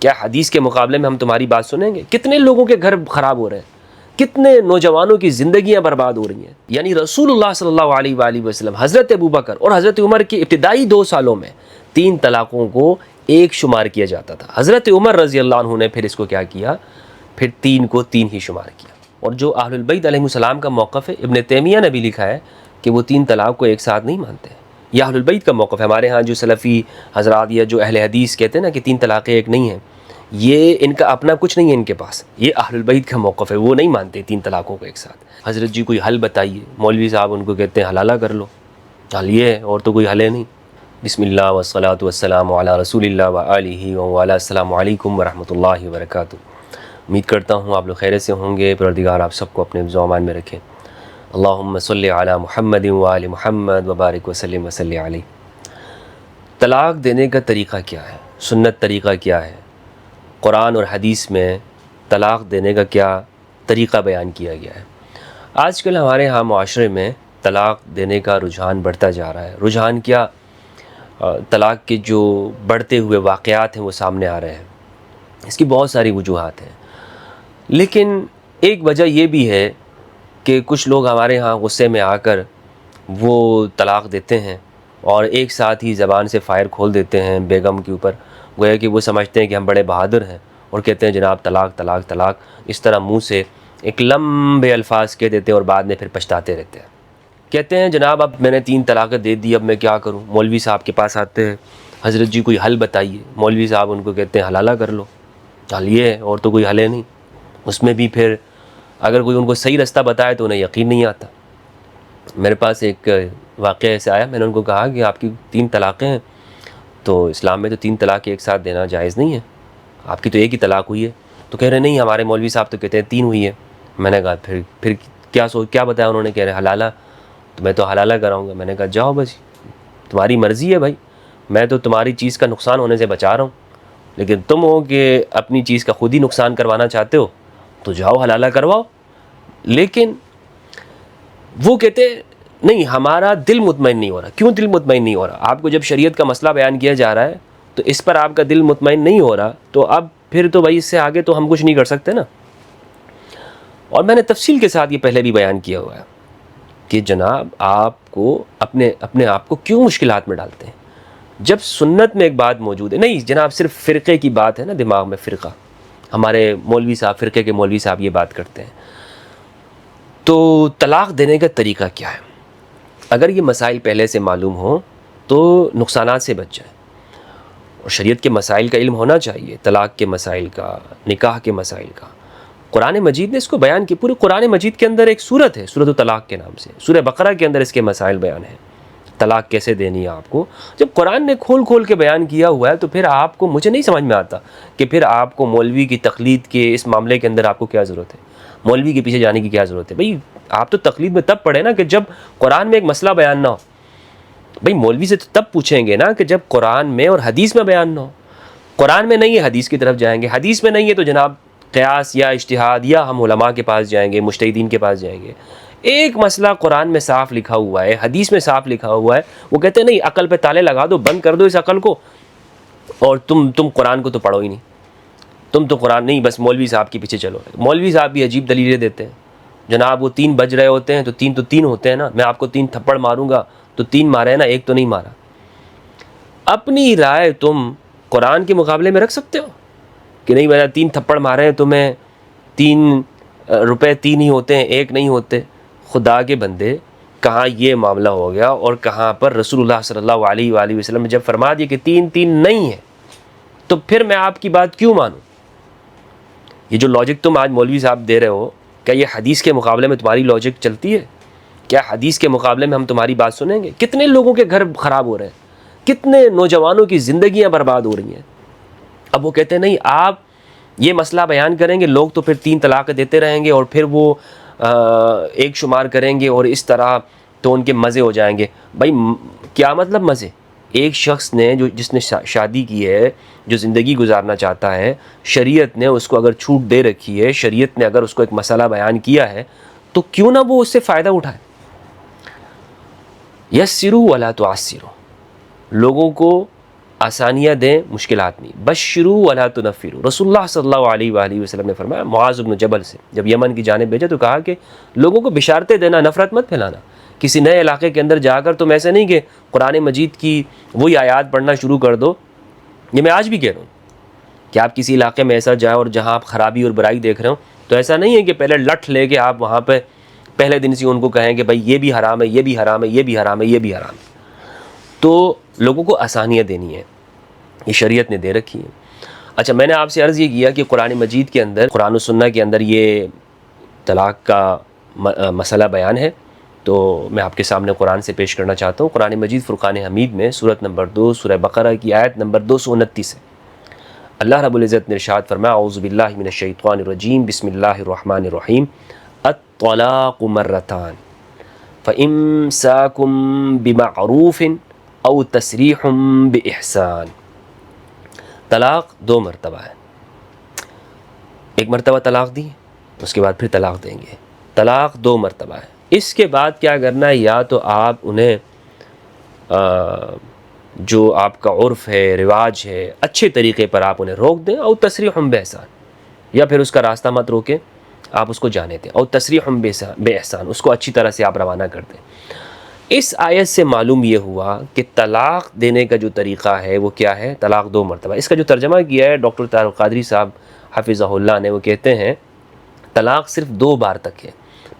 کیا حدیث کے مقابلے میں ہم تمہاری بات سنیں گے؟ کتنے لوگوں کے گھر خراب ہو رہے ہیں، کتنے نوجوانوں کی زندگیاں برباد ہو رہی ہیں۔ یعنی رسول اللہ صلی اللہ علیہ وآلہ وسلم، حضرت ابوبکر اور حضرت عمر کی ابتدائی 2 سالوں میں 3 طلاقوں کو ایک شمار کیا جاتا تھا۔ حضرت عمر رضی اللہ عنہ نے پھر اس کو کیا کیا، پھر 3 کو 3 ہی شمار کیا۔ اور جو اہل البیت علیہ السلام کا موقف ہے، ابن تیمیہ نے بھی لکھا ہے کہ وہ 3 طلاق کو ایک ساتھ نہیں مانتے۔ یہ اہل البیت کا موقف ہے۔ ہمارے ہاں جو سلفی حضرات یا جو اہل حدیث کہتے ہیں نا کہ 3 طلاقیں ایک نہیں ہیں، یہ ان کا اپنا کچھ نہیں ہے، ان کے پاس یہ اہل البیت کا موقف ہے، وہ نہیں مانتے 3 طلاقوں کو ایک ساتھ۔ حضرت جی کوئی حل بتائیے، مولوی صاحب ان کو کہتے ہیں حلالہ کر لو، حل یہ ہے اور تو کوئی حل ہے نہیں۔ بسم اللہ والصلاۃ والسلام علی رسول اللہ وآلہ وعلی السلام علیکم ورحمۃ اللہ وبرکاتہ۔ امید کرتا ہوں آپ لوگ خیریت سے ہوں گے، پروردگار آپ سب کو اپنے حفظ و امان میں رکھیں۔ اللہم صلی علی محمد وآل محمد وبارک وسلم وصلی علیہ۔ طلاق دینے کا طریقہ کیا ہے؟ سنت طریقہ کیا ہے؟ قرآن اور حدیث میں طلاق دینے کا کیا طریقہ بیان کیا گیا ہے؟ آج کل ہمارے ہاں معاشرے میں طلاق دینے کا رجحان بڑھتا جا رہا ہے۔ رجحان کیا، طلاق کے جو بڑھتے ہوئے واقعات ہیں وہ سامنے آ رہے ہیں۔ اس کی بہت ساری وجوہات ہیں، لیکن ایک وجہ یہ بھی ہے کہ کچھ لوگ ہمارے ہاں غصے میں آ کر وہ طلاق دیتے ہیں اور ایک ساتھ ہی زبان سے فائر کھول دیتے ہیں بیگم کے اوپر، گویا کہ وہ سمجھتے ہیں کہ ہم بڑے بہادر ہیں اور کہتے ہیں جناب طلاق طلاق طلاق، اس طرح منہ سے ایک لمبے الفاظ کہہ دیتے ہیں اور بعد میں پھر پچھتاتے رہتے ہیں۔ کہتے ہیں جناب اب میں نے 3 طلاقیں دے دی، اب میں کیا کروں؟ مولوی صاحب کے پاس آتے ہیں، حضرت جی کوئی حل بتائیے، مولوی صاحب ان کو کہتے ہیں حلالہ کر لو، حل یہ ہے اور تو کوئی حل ہے نہیں۔ اس میں بھی پھر اگر کوئی ان کو صحیح رستہ بتائے تو انہیں یقین نہیں آتا۔ میرے پاس ایک واقعہ ایسے آیا، میں نے ان کو کہا کہ آپ کی 3 طلاقیں ہیں، تو اسلام میں تو 3 طلاق ایک ساتھ دینا جائز نہیں ہے، آپ کی تو ایک ہی طلاق ہوئی ہے۔ تو کہہ رہے نہیں ہمارے مولوی صاحب تو کہتے ہیں 3 ہوئی ہے۔ میں نے کہا پھر کیا بتایا انہوں نے؟ کہہ رہے حلالہ، تو میں تو حلالہ کراؤں گا۔ میں نے کہا جاؤ بس، تمہاری مرضی ہے بھائی، میں تو تمہاری چیز کا نقصان ہونے سے بچا رہا ہوں، لیکن تم ہو کہ اپنی چیز کا خود ہی نقصان کروانا چاہتے ہو، تو جاؤ حلالہ کرواؤ۔ لیکن وہ کہتے نہیں ہمارا دل مطمئن نہیں ہو رہا۔ کیوں دل مطمئن نہیں ہو رہا؟ آپ کو جب شریعت کا مسئلہ بیان کیا جا رہا ہے تو اس پر آپ کا دل مطمئن نہیں ہو رہا، تو اب پھر تو بھائی اس سے آگے تو ہم کچھ نہیں کر سکتے نا۔ اور میں نے تفصیل کے ساتھ یہ پہلے بھی بیان کیا ہوا ہے کہ جناب آپ کو اپنے آپ کو کیوں مشکلات میں ڈالتے ہیں جب سنت میں ایک بات موجود ہے؟ نہیں جناب صرف فرقے کی بات ہے نا، دماغ میں فرقہ، ہمارے مولوی صاحب، فرقے کے مولوی صاحب یہ بات کرتے ہیں۔ تو طلاق دینے کا طریقہ کیا ہے؟ اگر یہ مسائل پہلے سے معلوم ہوں تو نقصانات سے بچ جائیں، اور شریعت کے مسائل کا علم ہونا چاہیے، طلاق کے مسائل کا، نکاح کے مسائل کا۔ قرآن مجید نے اس کو بیان کیا، پورے قرآن مجید کے اندر ایک سورت ہے سورۃ الطلاق کے نام سے، سورہ بقرہ کے اندر اس کے مسائل بیان ہیں، طلاق کیسے دینی ہے آپ کو۔ جب قرآن نے کھول کے بیان کیا ہوا ہے تو پھر آپ کو، مجھے نہیں سمجھ میں آتا کہ پھر آپ کو مولوی کی تقلید کے اس معاملے کے اندر آپ کو کیا ضرورت ہے، مولوی کے پیچھے جانے کی کیا ضرورت ہے؟ بھئی آپ تو تقلید میں تب پڑھے نا کہ جب قرآن میں ایک مسئلہ بیان نہ ہو۔ بھئی مولوی سے تو تب پوچھیں گے نا کہ جب قرآن میں اور حدیث میں بیان نہ ہو۔ قرآن میں نہیں ہے حدیث کی طرف جائیں گے، حدیث میں نہیں ہے تو جناب قیاس یا اجتہاد یا ہم علماء کے پاس جائیں گے، مجتہدین کے پاس جائیں گے۔ ایک مسئلہ قرآن میں صاف لکھا ہوا ہے، حدیث میں صاف لکھا ہوا ہے، وہ کہتے ہیں نہیں عقل پہ تالے لگا دو، بند کر دو اس عقل کو، اور تم قرآن کو تو پڑھو ہی نہیں، تم تو قرآن نہیں، بس مولوی صاحب کے پیچھے چلو۔ مولوی صاحب بھی عجیب دلیلیں دیتے ہیں، جناب وہ 3 بج رہے ہوتے ہیں تو 3 ہوتے ہیں نا، میں آپ کو 3 تھپڑ ماروں گا تو 3 مارے نا، ایک تو نہیں مارا۔ اپنی رائے تم قرآن کے مقابلے میں رکھ سکتے ہو کہ نہیں میرا 3 تھپڑ مارے ہیں تو میں 3 روپے 3 ہی ہوتے ہیں، 1 نہیں ہوتے۔ خدا کے بندے، کہاں یہ معاملہ ہو گیا اور کہاں پر رسول اللہ صلی اللہ علیہ وآلہ وسلم نے جب فرما دیا کہ 3 نہیں ہے تو پھر میں آپ کی بات کیوں مانوں؟ یہ جو لاجک تم آج مولوی صاحب دے رہے ہو، کیا یہ حدیث کے مقابلے میں تمہاری لاجک چلتی ہے؟ کیا حدیث کے مقابلے میں ہم تمہاری بات سنیں گے؟ کتنے لوگوں کے گھر خراب ہو رہے ہیں، کتنے نوجوانوں کی زندگیاں برباد ہو رہی ہیں۔ اب وہ کہتے ہیں نہیں آپ یہ مسئلہ بیان کریں گے، لوگ تو پھر 3 طلاق دیتے رہیں گے اور پھر وہ ایک شمار کریں گے اور اس طرح تو ان کے مزے ہو جائیں گے۔ بھائی کیا مطلب مزے؟ ایک شخص نے جس نے شادی کی ہے، جو زندگی گزارنا چاہتا ہے، شریعت نے اس کو اگر چھوٹ دے رکھی ہے، شریعت نے اگر اس کو ایک مسئلہ بیان کیا ہے تو کیوں نہ وہ اس سے فائدہ اٹھائے۔ یسروا ولا تعسروا، لوگوں کو آسانیاں دیں، مشکلات نہیں. بشروا ولا تنفروا. رسول اللہ صلی اللہ علیہ وآلہ وسلم نے فرمایا معاذ بن جبل سے جب یمن کی جانب بھیجا تو کہا کہ لوگوں کو بشارتیں دینا، نفرت مت پھیلانا. کسی نئے علاقے کے اندر جا کر تم ایسے نہیں کہ قرآن مجید کی وہی آیات پڑھنا شروع کر دو. یہ میں آج بھی کہہ رہا ہوں کہ آپ کسی علاقے میں ایسا جائیں اور جہاں آپ خرابی اور برائی دیکھ رہے ہوں تو ایسا نہیں ہے کہ پہلے لٹھ لے کے آپ وہاں پہ پہلے دن سے ان کو کہیں کہ بھائی یہ بھی حرام ہے، یہ بھی حرام ہے، یہ بھی حرام ہے، یہ بھی حرام ہے. تو لوگوں کو آسانیاں دینی ہے، یہ شریعت نے دے رکھی ہے. اچھا، میں نے آپ سے عرض یہ کیا کہ قرآن مجید کے اندر، قرآن و سنہ کے اندر یہ طلاق کا مسئلہ بیان ہے، تو میں آپ کے سامنے قرآن سے پیش کرنا چاہتا ہوں. قرآن مجید فرقان حمید میں سورۃ نمبر 2 سورہ بقرہ کی آیت نمبر 229 ہے. اللہ رب العزت نے ارشاد فرمایا اعوذ باللہ من الشیطان الرجیم بسم اللہ الرحمن الرحیم الطلاق مرتان فامساکم بمعروف او تسریح باحسان. طلاق 2 مرتبہ ہے. ایک مرتبہ طلاق دی، اس کے بعد پھر طلاق دیں گے. طلاق 2 مرتبہ ہے. اس کے بعد کیا کرنا ہے، یا تو آپ انہیں جو آپ کا عرف ہے، رواج ہے، اچھے طریقے پر آپ انہیں روک دیں، او تسریح باحسان، یا پھر اس کا راستہ مت روکیں، آپ اس کو جانے دیں. او تسریح باحسان، اس کو اچھی طرح سے آپ روانہ کر دیں. اس آیت سے معلوم یہ ہوا کہ طلاق دینے کا جو طریقہ ہے وہ کیا ہے، طلاق 2 مرتبہ. اس کا جو ترجمہ کیا ہے ڈاکٹر طاہر القادری صاحب حفظہ اللہ نے، وہ کہتے ہیں طلاق صرف 2 بار تک ہے.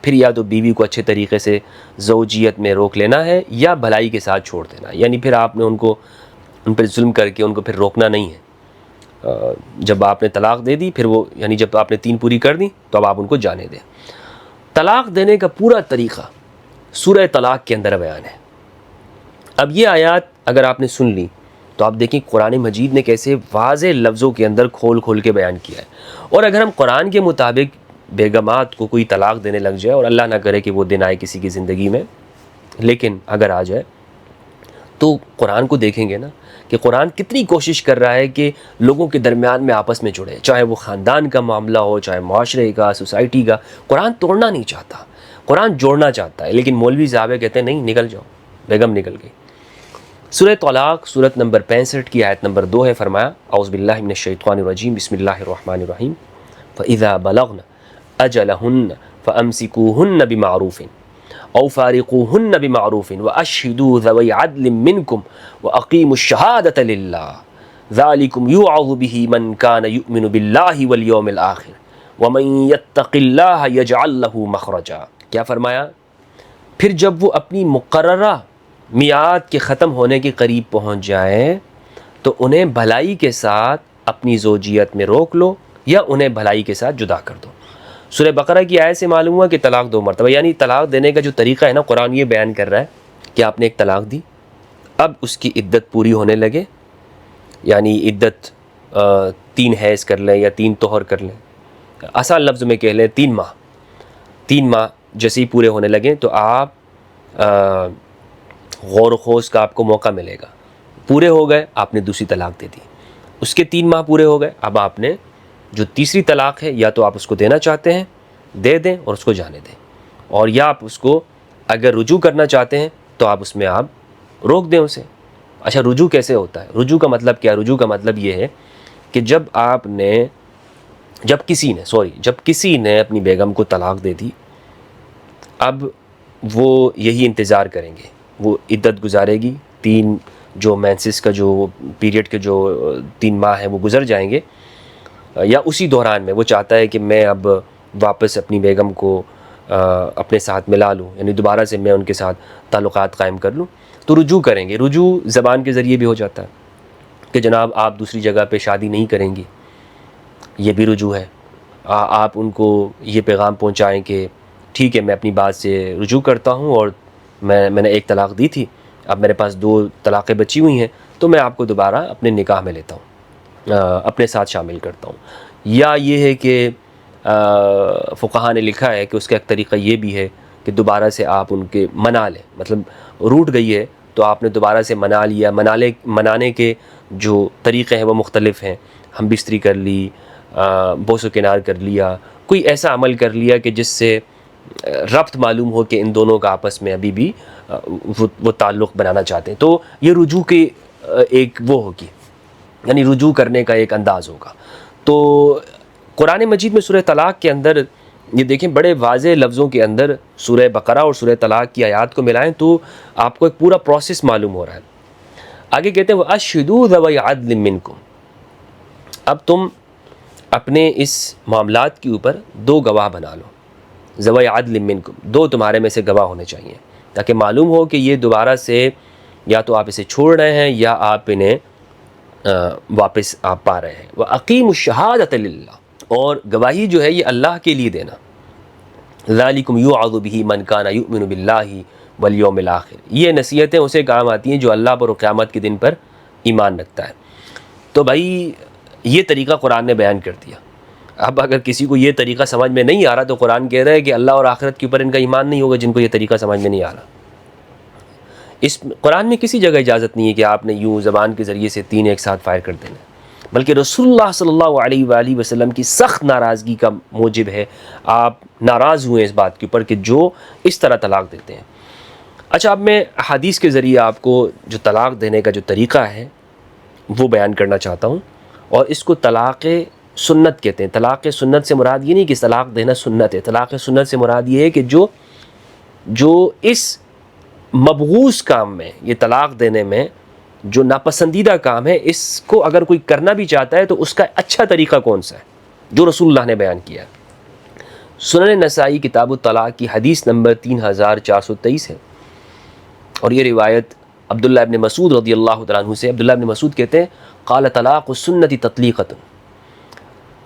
پھر یا تو بیوی کو اچھے طریقے سے زوجیت میں روک لینا ہے یا بھلائی کے ساتھ چھوڑ دینا. یعنی پھر آپ نے ان پر ظلم کر کے ان کو پھر روکنا نہیں ہے. جب آپ نے طلاق دے دی، پھر وہ یعنی جب آپ نے 3 پوری کر دی تو اب آپ ان کو جانے دیں. طلاق دینے کا پورا طریقہ سورہ طلاق کے اندر بیان ہے. اب یہ آیات اگر آپ نے سن لی تو آپ دیکھیں قرآن مجید نے کیسے واضح لفظوں کے اندر کھول کھول کے بیان کیا ہے. اور اگر ہم قرآن کے مطابق بیگمات کو کوئی طلاق دینے لگ جائے، اور اللہ نہ کرے کہ وہ دن آئے کسی کی زندگی میں، لیکن اگر آ جائے تو قرآن کو دیکھیں گے نا کہ قرآن کتنی کوشش کر رہا ہے کہ لوگوں کے درمیان میں آپس میں جڑے، چاہے وہ خاندان کا معاملہ ہو، چاہے معاشرے کا، سوسائٹی کا. قرآن توڑنا نہیں چاہتا، قرآن جوڑنا چاہتا ہے. لیکن مولوی صاحب کہتے ہیں نہیں، نکل جاؤ، بیگم نکل گئی. سورہ طلاق سورت نمبر 65 کی آیت نمبر 2 ہے. فرمایا اعوذ باللہ من الشیطان الرجیم بسم اللہ الرحمن الرحیم فَإِذَا بَلَغْنَ أَجَلَهُنَّ فَأَمْسِكُوهُنَّ بِمَعْرُوفٍ أَوْ فَارِقُوهُنَّ بِمَعْرُوفٍ وَأَشْهِدُوا ذَوَيْ عَدْلٍ مِّنكُمْ وَأَقِيمُوا الشَّهَادَةَ لِلَّهِ ذَلِكُمْ يُوعَظُ بِهِ مَنْ كَانَ يُؤْمِنُ بِاللَّهِ وَالْيَوْمِ الْآخِرِ وَمَنْ يَتَّقِ اللَّهَ يَجْعَلْ لَهُ مَخْرَجًا. کیا فرمایا؟ پھر جب وہ اپنی مقررہ میعاد کے ختم ہونے کے قریب پہنچ جائیں تو انہیں بھلائی کے ساتھ اپنی زوجیت میں روک لو یا انہیں بھلائی کے ساتھ جدا کر دو. سورہ بقرہ کی آیت سے معلوم ہوا کہ طلاق 2 مرتبہ، یعنی طلاق دینے کا جو طریقہ ہے نا، قرآن یہ بیان کر رہا ہے کہ آپ نے ایک طلاق دی، اب اس کی عدت پوری ہونے لگے، یعنی عدت 3 حیض کر لیں یا 3 طہر کر لیں، آسان لفظ میں کہہ لیں 3 ماہ. 3 ماہ جیسے ہی پورے ہونے لگیں تو آپ غور و خوض کا آپ کو موقع ملے گا. پورے ہو گئے، آپ نے دوسری طلاق دے دی. اس کے 3 ماہ پورے ہو گئے، اب آپ نے جو تیسری طلاق ہے یا تو آپ اس کو دینا چاہتے ہیں دے دیں اور اس کو جانے دیں، اور یا آپ اس کو اگر رجوع کرنا چاہتے ہیں تو آپ اس میں آپ روک دیں اسے. اچھا، رجوع کیسے ہوتا ہے؟ رجوع کا مطلب کیا؟ رجوع کا مطلب یہ ہے کہ جب کسی نے اپنی بیگم کو طلاق دے دی، اب وہ یہی انتظار کریں گے، وہ عدت گزارے گی. 3 جو مینسس کا جو پیریڈ کے جو 3 ماہ ہیں وہ گزر جائیں گے، یا اسی دوران میں وہ چاہتا ہے کہ میں اب واپس اپنی بیگم کو اپنے ساتھ ملا لوں، یعنی دوبارہ سے میں ان کے ساتھ تعلقات قائم کر لوں، تو رجوع کریں گے. رجوع زبان کے ذریعے بھی ہو جاتا ہے کہ جناب آپ دوسری جگہ پہ شادی نہیں کریں گی، یہ بھی رجوع ہے. آپ ان کو یہ پیغام پہنچائیں کہ ٹھیک ہے، میں اپنی بات سے رجوع کرتا ہوں، اور میں نے 1 طلاق دی تھی، اب میرے پاس 2 طلاقیں بچی ہوئی ہیں، تو میں آپ کو دوبارہ اپنے نکاح میں لیتا ہوں، اپنے ساتھ شامل کرتا ہوں. یا یہ ہے کہ فقہا نے لکھا ہے کہ اس کا ایک طریقہ یہ بھی ہے کہ دوبارہ سے آپ ان کے منا لیں، مطلب روٹ گئی ہے تو آپ نے دوبارہ سے منا لیا. منانے کے جو طریقے ہیں وہ مختلف ہیں. ہم بستری کر لی، بوس و کنار کر لیا، کوئی ایسا عمل کر لیا کہ جس سے ربط معلوم ہو کہ ان دونوں کا آپس میں ابھی بھی وہ تعلق بنانا چاہتے ہیں. تو یہ رجوع کے ایک وہ ہوگی، یعنی رجوع کرنے کا ایک انداز ہوگا۔ تو قرآن مجید میں سورہ طلاق کے اندر یہ دیکھیں بڑے واضح لفظوں کے اندر سورہ بقرہ اور سورہ طلاق کی آیات کو ملائیں تو آپ کو ایک پورا پروسیس معلوم ہو رہا ہے۔ آگے کہتے ہیں وَأَشْهِدُوا ذَوَيْ عَدْلٍ مِّنْكُمْ، اب تم اپنے اس معاملات کے اوپر 2 گواہ بنا لو، ذوی عدل منکم، 2 تمہارے میں سے گواہ ہونے چاہیے، تاکہ معلوم ہو کہ یہ دوبارہ سے یا تو آپ اسے چھوڑ رہے ہیں یا آپ انہیں واپس آپ پا رہے ہیں۔ وَأَقِيمُوا الشَّهَادَةَ لِلَّهِ، اور گواہی جو ہے یہ اللہ کے لیے دینا۔ ذَلِكُمْ يُوعَظُ بِهِ مَنْ كَانَ يُؤْمِنُ بِاللَّهِ وَالْيَوْمِ الْآخِرِ، یہ نصیحتیں اسے کام آتی ہیں جو اللہ پر اور قیامت کے دن پر ایمان رکھتا ہے۔ تو بھائی یہ طریقہ قرآن نے بیان کر دیا۔ اب اگر کسی کو یہ طریقہ سمجھ میں نہیں آ رہا تو قرآن کہہ رہا ہے کہ اللہ اور آخرت کے اوپر ان کا ایمان نہیں ہوگا جن کو یہ طریقہ سمجھ میں نہیں آ رہا۔ اس قرآن میں کسی جگہ اجازت نہیں ہے کہ آپ نے یوں زبان کے ذریعے سے 3 ایک ساتھ فائر کر دینا، بلکہ رسول اللہ صلی اللہ علیہ وآلہ وسلم کی سخت ناراضگی کا موجب ہے، آپ ناراض ہوئے اس بات کے اوپر کہ جو اس طرح طلاق دیتے ہیں۔ اچھا، اب میں حدیث کے ذریعے آپ کو جو طلاق دینے کا جو طریقہ ہے وہ بیان کرنا چاہتا ہوں، اور اس کو طلاق سنت کہتے ہیں۔ طلاق سنت سے مراد یہ نہیں کہ طلاق دینا سنت ہے، طلاق سنت سے مراد یہ ہے کہ جو اس مبغوض کام میں، یہ طلاق دینے میں جو ناپسندیدہ کام ہے، اس کو اگر کوئی کرنا بھی چاہتا ہے تو اس کا اچھا طریقہ کون سا ہے جو رسول اللہ نے بیان کیا ہے۔ سنن نسائی کتاب الطلاق کی حدیث نمبر 3423 ہے، اور یہ روایت عبداللہ ابن مسعود رضی اللہ تعالیٰ عنہ سے۔ عبداللہ ابن مسعود کہتے ہیں قال طلاق السنت تطلیقۃ،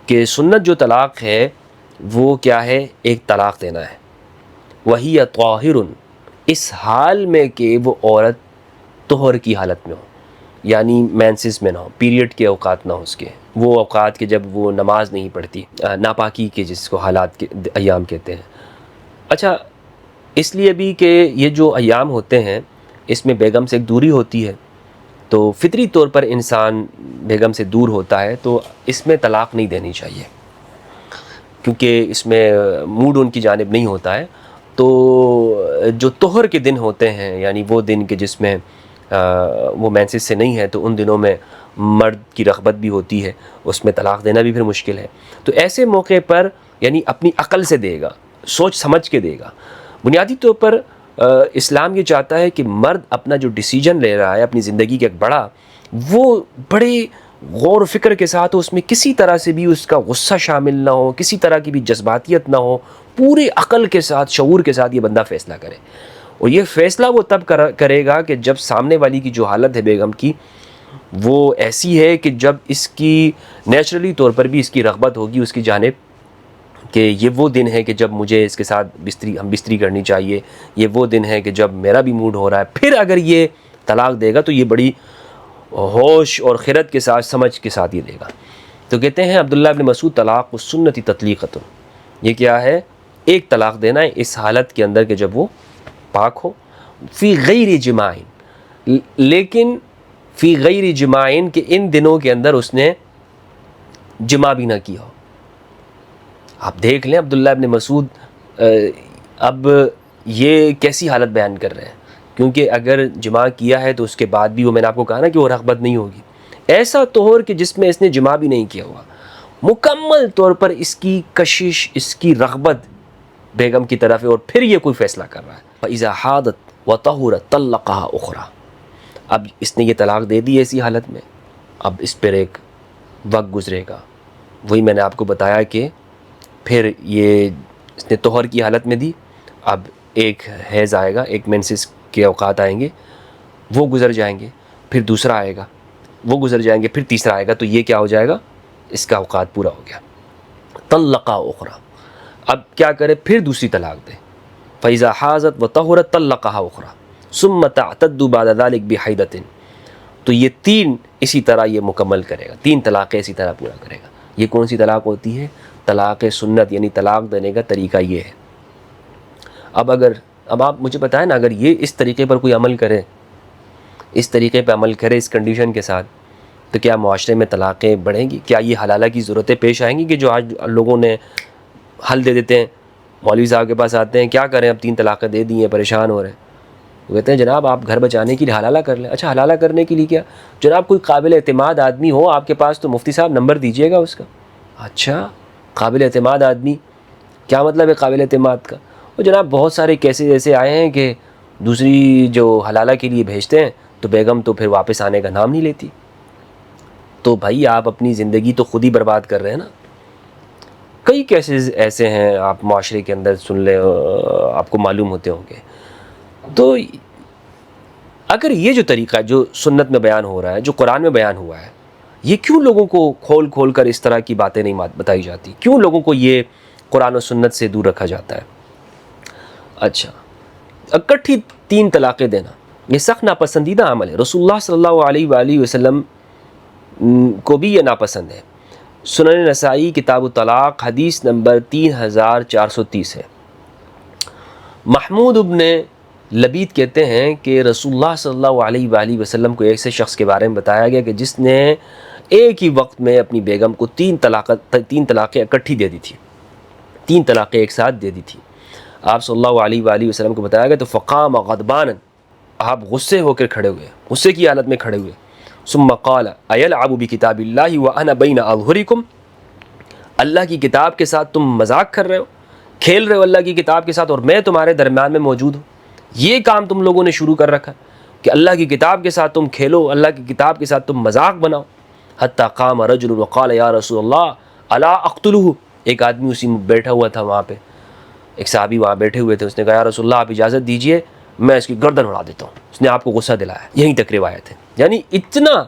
کہ سنت جو طلاق ہے وہ کیا ہے؟ ایک طلاق دینا ہے۔ وہی طاہر، اس حال میں کہ وہ عورت طہر کی حالت میں ہو، یعنی مینسز میں نہ ہو، پیریڈ کے اوقات نہ ہو اس کے، وہ اوقات کے جب وہ نماز نہیں پڑھتی، ناپاکی کے جس کو حالات کے ایام کہتے ہیں۔ اچھا، اس لیے بھی کہ یہ جو ایام ہوتے ہیں اس میں بیگم سے ایک دوری ہوتی ہے، تو فطری طور پر انسان بیگم سے دور ہوتا ہے، تو اس میں طلاق نہیں دینی چاہیے کیونکہ اس میں موڈ ان کی جانب نہیں ہوتا ہے۔ تو جو طہر کے دن ہوتے ہیں، یعنی وہ دن کہ جس میں وہ مینسز سے نہیں ہے، تو ان دنوں میں مرد کی رغبت بھی ہوتی ہے، اس میں طلاق دینا بھی پھر مشکل ہے۔ تو ایسے موقع پر یعنی اپنی عقل سے دے گا، سوچ سمجھ کے دے گا۔ بنیادی طور پر اسلام یہ چاہتا ہے کہ مرد اپنا جو ڈیسیجن لے رہا ہے اپنی زندگی کا ایک بڑا، وہ بڑے غور و فکر کے ساتھ ہو، اس میں کسی طرح سے بھی اس کا غصہ شامل نہ ہو، کسی طرح کی بھی جذباتیت نہ ہو، پوری عقل کے ساتھ، شعور کے ساتھ یہ بندہ فیصلہ کرے۔ اور یہ فیصلہ وہ تب کرے گا کہ جب سامنے والی کی جو حالت ہے بیگم کی وہ ایسی ہے کہ جب اس کی نیچرلی طور پر بھی اس کی رغبت ہوگی اس کی جانب کہ یہ وہ دن ہے کہ جب مجھے اس کے ساتھ بستری کرنی چاہیے، یہ وہ دن ہے کہ جب میرا بھی موڈ ہو رہا ہے۔ پھر اگر یہ طلاق دے گا تو یہ بڑی ہوش اور خرد کے ساتھ، سمجھ کے ساتھ یہ دے گا۔ تو کہتے ہیں عبداللہ ابن مسعود طلاق السنت تطلیقۃ، یہ کیا ہے؟ ایک طلاق دینا ہے اس حالت کے اندر کہ جب وہ پاک ہو، فی غیر جماعین، لیکن فی غیر جماعین کہ ان دنوں کے اندر اس نے جماع بھی نہ کیا ہو۔ آپ دیکھ لیں عبداللہ ابن مسعود اب یہ کیسی حالت بیان کر رہے ہیں، کیونکہ اگر جماع کیا ہے تو اس کے بعد بھی وہ، میں نے آپ کو کہا نا کہ وہ رغبت نہیں ہوگی، ایسا طہر کہ جس میں اس نے جماع بھی نہیں کیا ہوا، مکمل طور پر اس کی کشش، اس کی رغبت بیگم کی طرف ہے، اور پھر یہ کوئی فیصلہ کر رہا ہے۔ فَإِذَا حَاضَتْ وَطَهُرَتْ طَلَّقَهَا أُخْرَى، اب اس نے یہ طلاق دے دی ایسی حالت میں، اب اس پر ایک وقت گزرے گا، وہی میں نے آپ کو بتایا کہ پھر یہ اس نے طہر کی حالت میں دی، اب ایک حیض آئے گا، ایک مینسز کے اوقات آئیں گے، وہ گزر جائیں گے، پھر دوسرا آئے گا، وہ گزر جائیں گے، پھر تیسرا آئے گا، تو یہ کیا ہو جائے گا؟ اس کا اوقات پورا ہو گیا۔ طَلَّقَهَا أُخْرَى، اب کیا کرے؟ پھر دوسری طلاق دے۔ فَإِذَا حَاضَتْ وَطَهُرَتْ طَلَّقَهَا أُخْرَى ثُمَّ تَعْتَدُّ بَعْدَ ذَلِكَ بِحَيْضَةٍ، تو یہ 3 اسی طرح یہ مکمل کرے گا، 3 طلاقیں اسی طرح پورا کرے گا۔ یہ کون سی طلاق ہوتی ہے؟ طلاق سنت، یعنی طلاق دینے کا طریقہ یہ ہے۔ اب آپ مجھے بتائیں نا، اگر یہ اس طریقے پر کوئی عمل کرے، اس طریقے پہ عمل کرے اس کنڈیشن کے ساتھ، تو کیا معاشرے میں طلاقیں بڑھیں گی؟ کیا یہ حلالہ کی ضرورتیں پیش آئیں گی کہ جو آج لوگوں نے حل دے دیتے ہیں، مولوی صاحب کے پاس آتے ہیں، کیا کریں اب 3 طلاقیں دے دی ہیں، پریشان ہو رہے ہیں، وہ کہتے ہیں جناب آپ گھر بچانے کے لیے حلالہ کر لیں. اچھا حلالہ کرنے کے لیے کیا؟ جناب کوئی قابل اعتماد آدمی ہو آپ کے پاس تو مفتی صاحب نمبر دیجیے گا اس کا. اچھا قابل اعتماد آدمی، کیا مطلب ہے قابل اعتماد کا؟ وہ جناب بہت سارے کیسز ایسے آئے ہیں کہ دوسری جو حلالہ کے لیے بھیجتے ہیں تو بیگم تو پھر واپس آنے کا نام نہیں لیتی. تو بھائی آپ اپنی زندگی تو خود ہی برباد کر رہے ہیں نا. کئی کیسز ایسے ہیں آپ معاشرے کے اندر سن لیں، آپ کو معلوم ہوتے ہوں گے. تو اگر یہ جو طریقہ جو سنت میں بیان ہو رہا ہے، جو قرآن میں بیان ہوا ہے، یہ کیوں لوگوں کو کھول کھول کر اس طرح کی باتیں نہیں بتائی جاتی؟ کیوں لوگوں کو یہ قرآن و سنت سے دور رکھا جاتا ہے؟ اچھا اکٹھی 3 طلاقیں دینا یہ سخت ناپسندیدہ عمل ہے. رسول اللہ صلی اللہ علیہ وآلہ وسلم کو بھی یہ ناپسند ہے. سنن نسائی کتاب الطلاق حدیث نمبر 3430 ہے. محمود ابن لبید کہتے ہیں کہ رسول اللہ صلی اللہ علیہ وآلہ وسلم کو ایسے شخص کے بارے میں بتایا گیا کہ جس نے ایک ہی وقت میں اپنی بیگم کو 3 طلاقیں اکٹھی دے دی تھی، 3 طلاقیں ایک ساتھ دے دی تھی. آپ صلی اللہ علیہ وآلہ وسلم کو بتایا گیا تو فقام غضبانا، آپ غصے ہو کر کھڑے ہوئے، غصے کی حالت میں کھڑے ہوئے. ثم قال ایلعب بکتاب اللہ وانا بین اظہرکم، اللہ کی کتاب کے ساتھ تم مذاق کر رہے ہو، کھیل رہے ہو اللہ کی کتاب کے ساتھ، اور میں تمہارے درمیان میں موجود ہوں. یہ کام تم لوگوں نے شروع کر رکھا کہ اللہ کی کتاب کے ساتھ تم کھیلو، اللہ کی کتاب کے ساتھ تم مذاق بناؤ. حتی قام رجل وقال یا رسول اللہ الا اقتلہ، ایک آدمی اسی میں بیٹھا ہوا تھا، وہاں پہ ایک صحابی وہاں بیٹھے ہوئے تھے. اس نے کہا یا رسول اللہ آپ اجازت دیجئے میں اس کی گردن اڑا دیتا ہوں. اس نے آپ کو غصہ دلایا. یہیں تک روایت ہے. یعنی اتنا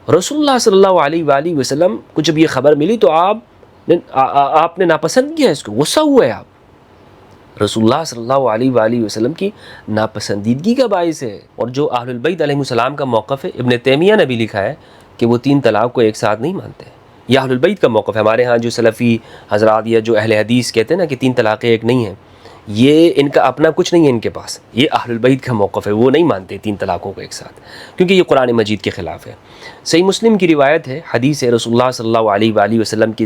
رسول اللہ صلی اللہ علیہ وآلہ وسلم کو جب یہ خبر ملی تو آپ نے ناپسند کیا اس کو، غصہ ہوا ہے آپ. رسول اللہ صلی اللہ علیہ وآلہ وسلم کی ناپسندیدگی کا باعث ہے. اور جو اہل البیت علیہ السلام کا موقف ہے، ابن تیمیہ نے بھی لکھا ہے کہ وہ 3 طلاق کو ایک ساتھ نہیں مانتے. یہ اہل البیت کا موقف ہے. ہمارے ہاں جو سلفی حضرات یا جو اہل حدیث کہتے ہیں نا کہ 3 طلاقیں ایک نہیں ہیں، یہ ان کا اپنا کچھ نہیں ہے ان کے پاس، یہ اہل البیت کا موقف ہے. وہ نہیں مانتے 3 طلاقوں کو ایک ساتھ، کیونکہ یہ قرآن مجید کے خلاف ہے. صحیح مسلم کی روایت ہے، حدیث ہے، رسول اللہ صلی اللہ علیہ وآلہ وسلم کی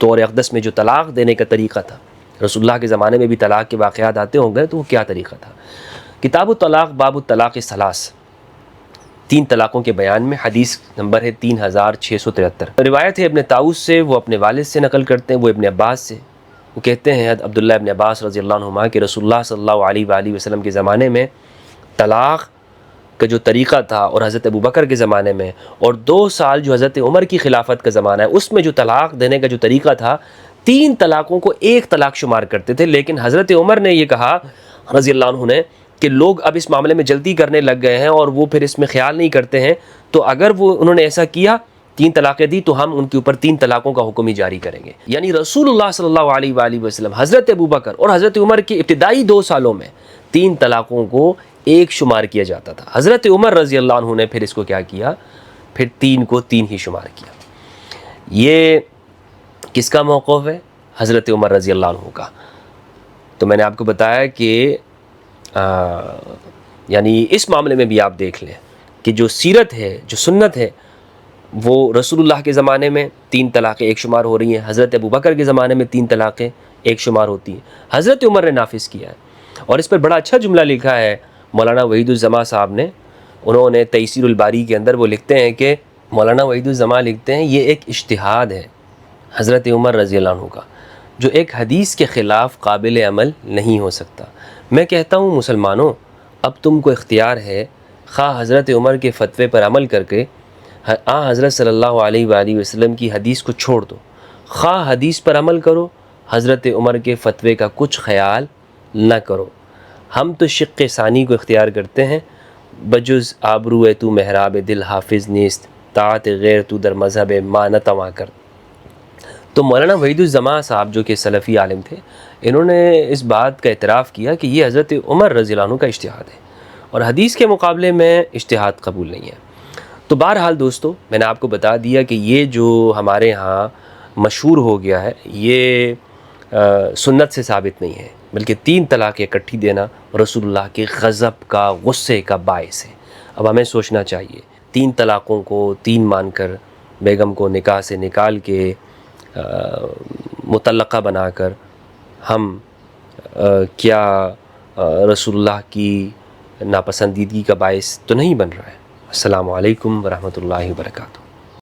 دور اقدس میں جو طلاق دینے کا طریقہ تھا، رسول اللہ کے زمانے میں بھی طلاق کے واقعات آتے ہوں گے تو وہ کیا طریقہ تھا. کتاب الطلاق باب الطلاق الثلاث، 3 طلاقوں کے بیان میں، حدیث نمبر ہے 3673. روایت ہے ابن طاؤس سے، وہ اپنے والد سے نقل کرتے ہیں، وہ ابن عباس سے. وہ کہتے ہیں عبداللہ ابن عباس رضی اللہ عنہما کہ رسول اللہ صلی اللہ علیہ وآلہ وسلم کے زمانے میں طلاق کا جو طریقہ تھا، اور حضرت ابوبکر کے زمانے میں، اور 2 سال جو حضرت عمر کی خلافت کا زمانہ ہے، اس میں جو طلاق دینے کا جو طریقہ تھا، 3 طلاقوں کو ایک طلاق شمار کرتے تھے. لیکن حضرت عمر نے یہ کہا رضی اللہ عنہ نے کہ لوگ اب اس معاملے میں جلدی کرنے لگ گئے ہیں اور وہ پھر اس میں خیال نہیں کرتے ہیں، تو اگر انہوں نے ایسا کیا 3 طلاقیں دی تو ہم ان کے اوپر 3 طلاقوں کا حکم ہی جاری کریں گے. یعنی رسول اللہ صلی اللہ علیہ وآلہ وسلم، حضرت ابوبکر اور حضرت عمر کے ابتدائی 2 سالوں میں 3 طلاقوں کو ایک شمار کیا جاتا تھا. حضرت عمر رضی اللہ عنہ نے پھر اس کو کیا کیا، پھر 3 کو 3 ہی شمار کیا. یہ کس کا موقف ہے؟ حضرت عمر رضی اللہ عنہ کا. تو میں نے آپ کو بتایا کہ یعنی اس معاملے میں بھی آپ دیکھ لیں کہ جو سیرت ہے، جو سنت ہے، وہ رسول اللہ کے زمانے میں 3 طلاقیں ایک شمار ہو رہی ہیں، حضرت ابوبکر کے زمانے میں 3 طلاقیں ایک شمار ہوتی ہیں، حضرت عمر نے نافذ کیا ہے. اور اس پر بڑا اچھا جملہ لکھا ہے مولانا وحید الزماں صاحب نے. انہوں نے تیسیر الباری کے اندر وہ لکھتے ہیں کہ مولانا وحید الزماں لکھتے ہیں یہ ایک اجتہاد ہے حضرت عمر رضی اللہ عنہ کا، جو ایک حدیث کے خلاف قابل عمل نہیں ہو سکتا. میں کہتا ہوں مسلمانوں، اب تم کو اختیار ہے، خواہ حضرت عمر کے فتوے پر عمل کر کے حضرت صلی اللہ علیہ وآلہ وسلم کی حدیث کو چھوڑ دو، خواہ حدیث پر عمل کرو، حضرت عمر کے فتوے کا کچھ خیال نہ کرو. ہم تو شق ثانی کو اختیار کرتے ہیں، بجز آبرو تو محراب دل حافظ نیست، طاعت غیر تو در مذہب ما نتواں کر. تو مولانا وحید الزماں صاحب جو کہ سلفی عالم تھے، انہوں نے اس بات کا اعتراف کیا کہ یہ حضرت عمر رضی اللہ عنہ کا اجتہاد ہے اور حدیث کے مقابلے میں اجتہاد قبول نہیں ہے. تو بہرحال دوستو، میں نے آپ کو بتا دیا کہ یہ جو ہمارے ہاں مشہور ہو گیا ہے، یہ سنت سے ثابت نہیں ہے، بلکہ 3 طلاقیں اکٹھی دینا رسول اللہ کے غضب کا، غصے کا باعث ہے. اب ہمیں سوچنا چاہیے 3 طلاقوں کو 3 مان کر بیگم کو نکاح سے نکال کے مطلقہ بنا کر ہم کیا رسول اللہ کی ناپسندیدگی کا باعث تو نہیں بن رہا ہے۔ السلام علیکم ورحمۃ اللہ وبرکاتہ۔